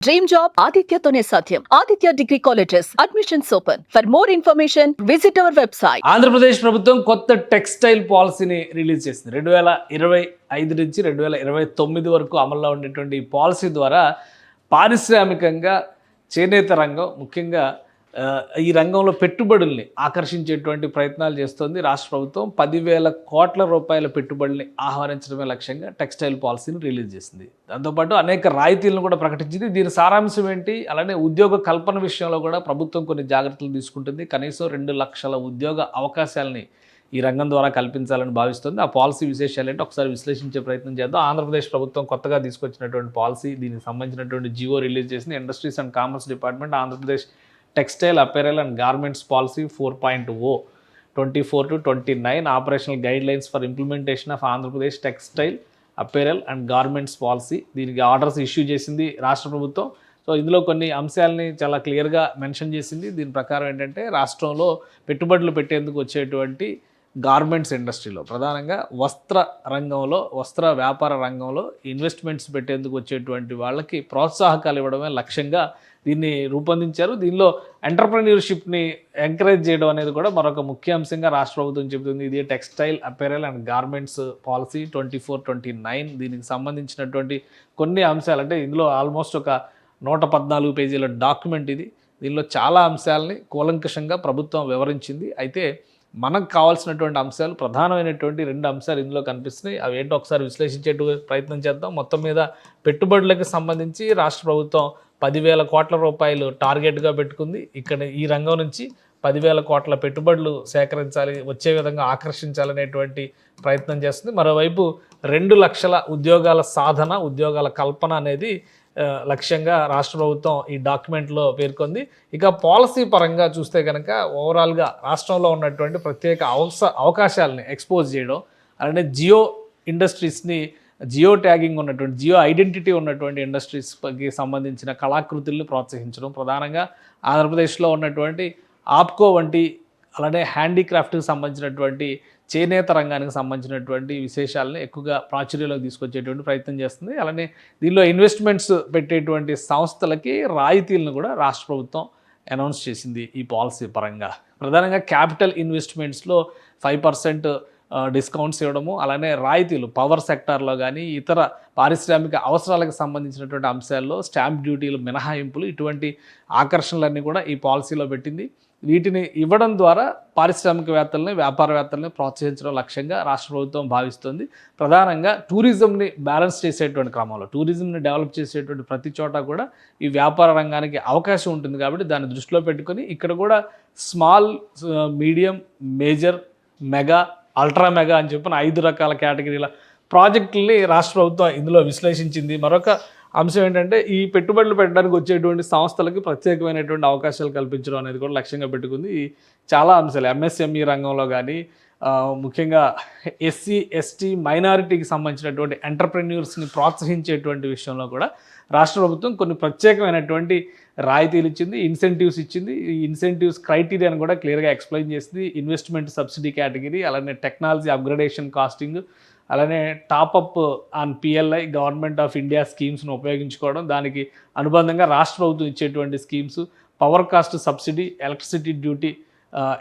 Dream job ఆదిత్యతోనే సాధ్యం. Aditya degree colleges admissions open. For more information visit our website. Andhra Pradesh ప్రభుత్వం కొత్త textile పాలసీని release చేసింది. 2025 నుంచి 2029 వరకు అమల్లో ఉండేటువంటి ఈ పాలసీ ద్వారా పారిశ్రామికంగా చేనేత రంగం ముఖ్యంగా ఈ రంగంలో పెట్టుబడుల్ని ఆకర్షించేటువంటి ప్రయత్నాలు చేస్తోంది రాష్ట్ర ప్రభుత్వం. 10,000 కోట్ల రూపాయల పెట్టుబడుల్ని ఆహ్వానించడమే లక్ష్యంగా టెక్స్టైల్ పాలసీని రిలీజ్ చేసింది. దాంతోపాటు అనేక రాయితీలను కూడా ప్రకటించింది. దీని సారాంశం ఏంటి, అలానే ఉద్యోగ కల్పన విషయంలో కూడా ప్రభుత్వం కొన్ని జాగ్రత్తలు తీసుకుంటుంది. కనీసం 2 లక్షల ఉద్యోగ అవకాశాలని ఈ రంగం ద్వారా కల్పించాలని భావిస్తుంది. ఆ పాలసీ విశేషాలు ఏంటో ఒకసారి విశ్లేషించే ప్రయత్నం చేద్దాం. ఆంధ్రప్రదేశ్ ప్రభుత్వం కొత్తగా తీసుకొచ్చినటువంటి పాలసీ, దీనికి సంబంధించినటువంటి జియో రిలీజ్ చేసింది. Industries and commerce department Andhra Pradesh textile apparel and garments policy 4.0 24 to 29 operational guide lines for implementation of Andhra Pradesh textile apparel and garments policy. దీనికి ఆర్డర్స్ ఇష్యూ చేసింది రాష్ట్ర ప్రభుత్వం. సో ఇందులో కొన్ని అంశాలని చాలా క్లియర్గా మెన్షన్ చేసింది. దీని ప్రకారం ఏంటంటే రాష్ట్రంలో పెట్టుబడులు పెట్టేందుకు వచ్చేటువంటి గార్మెంట్స్ ఇండస్ట్రీలో ప్రధానంగా వస్త్ర రంగంలో, వస్త్ర వ్యాపార రంగంలో ఇన్వెస్ట్మెంట్స్ పెట్టేందుకు వచ్చేటువంటి వాళ్ళకి ప్రోత్సాహకాలు ఇవ్వడమే లక్ష్యంగా దీన్ని రూపొందించారు. దీనిలో ఎంటర్‌ప్రెన్యూర్‌షిప్‌ని ఎంకరేజ్ చేయడం అనేది కూడా మరొక ముఖ్య అంశంగా రాష్ట్ర ప్రభుత్వం చెబుతుంది. ఇది textile apparel and garments policy 24-29. దీనికి సంబంధించినటువంటి కొన్ని అంశాలు, అంటే ఇందులో ఆల్మోస్ట్ ఒక 114 పేజీల డాక్యుమెంట్ ఇది. దీనిలో చాలా అంశాలని కూలంకషంగా ప్రభుత్వం వివరించింది. అయితే మనకు కావాల్సినటువంటి అంశాలు, ప్రధానమైనటువంటి 2 అంశాలు ఇందులో కనిపిస్తున్నాయి. అవి ఏంటో ఒకసారి విశ్లేషించే ప్రయత్నం చేద్దాం. మొత్తం మీద పెట్టుబడులకు సంబంధించి రాష్ట్ర ప్రభుత్వం 10,000 కోట్ల రూపాయలు టార్గెట్గా పెట్టుకుంది. ఇక్కడ ఈ రంగం నుంచి 10,000 కోట్ల పెట్టుబడులు సేకరించాలి, వచ్చే విధంగా ఆకర్షించాలనేటువంటి ప్రయత్నం చేస్తుంది. మరోవైపు 2 లక్షల ఉద్యోగాల సాధన, ఉద్యోగాల కల్పన అనేది లక్ష్యంగా రాష్ట్ర ప్రభుత్వం ఈ డాక్యుమెంట్లో పేర్కొంది. ఇక పాలసీ పరంగా చూస్తే కనుక ఓవరాల్గా రాష్ట్రంలో ఉన్నటువంటి ప్రత్యేక అవకాశాలని ఎక్స్పోజ్ చేయడం, అలానే జియో ఇండస్ట్రీస్ని, జియో ట్యాగింగ్ ఉన్నటువంటి, జియో ఐడెంటిటీ ఉన్నటువంటి ఇండస్ట్రీస్కి సంబంధించిన కళాకృతుల్ని ప్రోత్సహించడం, ప్రధానంగా ఆంధ్రప్రదేశ్లో ఉన్నటువంటి ఆప్కో వంటి, అలానే హ్యాండీక్రాఫ్ట్కి సంబంధించినటువంటి చేనేత రంగానికి సంబంధించినటువంటి విశేషాలని ఎక్కువగా ప్రాచుర్యంలోకి తీసుకొచ్చేటువంటి ప్రయత్నం చేస్తుంది. అలానే దీనిలో ఇన్వెస్ట్మెంట్స్ పెట్టేటువంటి సంస్థలకి రాయితీలను కూడా రాష్ట్ర ప్రభుత్వం అనౌన్స్ చేసింది ఈ పాలసీ పరంగా. ప్రధానంగా క్యాపిటల్ ఇన్వెస్ట్మెంట్స్లో 5% డిస్కౌంట్స్ ఇవ్వడము, అలానే రాయితీలు పవర్ సెక్టార్లో కానీ ఇతర పారిశ్రామిక అవసరాలకు సంబంధించినటువంటి అంశాల్లో స్టాంప్ డ్యూటీలు మినహాయింపులు, ఇటువంటి ఆకర్షణలన్నీ కూడా ఈ పాలసీలో పెట్టింది. వీటిని ఇవ్వడం ద్వారా పారిశ్రామికవేత్తలని, వ్యాపారవేత్తలని ప్రోత్సహించడం లక్ష్యంగా రాష్ట్ర ప్రభుత్వం భావిస్తుంది. ప్రధానంగా టూరిజంని బ్యాలెన్స్ చేసేటువంటి క్రమంలో, టూరిజంని డెవలప్ చేసేటువంటి ప్రతి చోట కూడా ఈ వ్యాపార రంగానికి అవకాశం ఉంటుంది. కాబట్టి దాన్ని దృష్టిలో పెట్టుకొని ఇక్కడ కూడా small, medium, major, mega, ultra mega అని చెప్పిన 5 రకాల కేటగిరీల ప్రాజెక్టుల్ని రాష్ట్ర ప్రభుత్వం ఇందులో విశ్లేషించింది. మరొక అంశం ఏంటంటే ఈ పెట్టుబడులు పెట్టడానికి వచ్చేటువంటి సంస్థలకి ప్రత్యేకమైనటువంటి అవకాశాలు కల్పించడం అనేది కూడా లక్ష్యంగా పెట్టుకుంది. చాలా అంశాలు ఎంఎస్ఎంఈ రంగంలో కానీ, ముఖ్యంగా ఎస్సీ, ఎస్టీ, మైనారిటీకి సంబంధించినటువంటి ఎంటర్‌ప్రెన్యూర్స్ని ప్రోత్సహించేటువంటి విషయంలో కూడా రాష్ట్ర ప్రభుత్వం కొన్ని ప్రత్యేకమైనటువంటి రాయితీలు ఇచ్చింది, ఇన్సెంటివ్స్ ఇచ్చింది. ఈ ఇన్సెంటివ్స్ క్రైటీరియాను కూడా క్లియర్గా ఎక్స్ప్లెయిన్ చేసింది. ఇన్వెస్ట్మెంట్ సబ్సిడీ కేటగిరీ, అలానే టెక్నాలజీ అప్గ్రేడేషన్ కాస్టింగ్, అలానే top-up on PLI government of India స్కీమ్స్ను ఉపయోగించుకోవడం, దానికి అనుబంధంగా రాష్ట్ర ప్రభుత్వం ఇచ్చేటువంటి schemes, power cost subsidy, electricity duty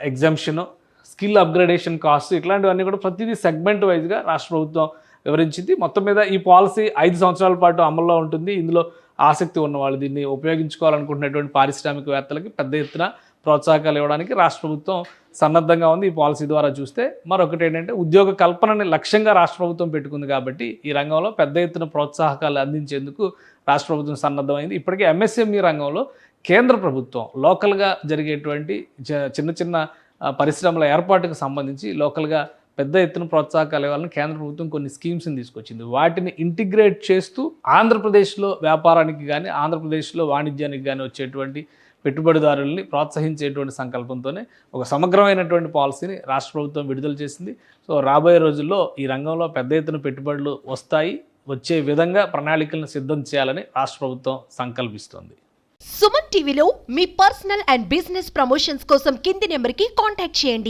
exemption, skill upgradation cost, ఇట్లాంటివన్నీ కూడా ప్రతిదీ సెగ్మెంట్ వైజ్గా రాష్ట్ర ప్రభుత్వం వివరించింది. మొత్తం మీద ఈ పాలసీ 5 సంవత్సరాల పాటు అమల్లో ఉంటుంది. ఇందులో ఆసక్తి ఉన్నవాళ్ళు, దీన్ని ఉపయోగించుకోవాలనుకుంటున్నటువంటి పారిశ్రామికవేత్తలకి పెద్ద ఎత్తున ప్రోత్సాహకాలు ఇవ్వడానికి రాష్ట్ర ప్రభుత్వం సన్నద్ధంగా ఉంది. ఈ పాలసీ ద్వారా చూస్తే మరొకటి ఏంటంటే ఉద్యోగ కల్పనని లక్ష్యంగా రాష్ట్ర ప్రభుత్వం పెట్టుకుంది. కాబట్టి ఈ రంగంలో పెద్ద ఎత్తున ప్రోత్సాహకాలు అందించేందుకు రాష్ట్ర ప్రభుత్వం సన్నద్ధమైంది. ఇప్పటికే ఎంఎస్ఎంఈ రంగంలో కేంద్ర ప్రభుత్వం లోకల్గా జరిగేటువంటి చిన్న చిన్న పరిశ్రమల ఏర్పాటుకు సంబంధించి లోకల్గా పెద్ద ఎత్తున ప్రోత్సాహకాలు ఇవ్వాలని కేంద్ర ప్రభుత్వం కొన్ని స్కీమ్స్ని తీసుకొచ్చింది. వాటిని ఇంటిగ్రేట్ చేస్తూ ఆంధ్రప్రదేశ్లో వ్యాపారానికి కానీ, ఆంధ్రప్రదేశ్లో వాణిజ్యానికి కానీ వచ్చేటువంటి పెట్టుబడిదారుల్ని ప్రోత్సహించేటువంటి సంకల్పంతోనే ఒక సమగ్రమైనటువంటి పాలసీని రాష్ట్ర ప్రభుత్వం విడుదల చేసింది. సో రాబోయే రోజుల్లో ఈ రంగంలో పెద్ద ఎత్తున పెట్టుబడులు వస్తాయి, వచ్చే విధంగా ప్రణాళికలను సిద్ధం చేయాలని రాష్ట్ర ప్రభుత్వం సంకల్పిస్తోంది. సుమన్ టీవీలో మీ పర్సనల్ అండ్ బిజినెస్ ప్రమోషన్స్ కోసం కింది నెంబర్కి కాంటాక్ట్ చేయండి.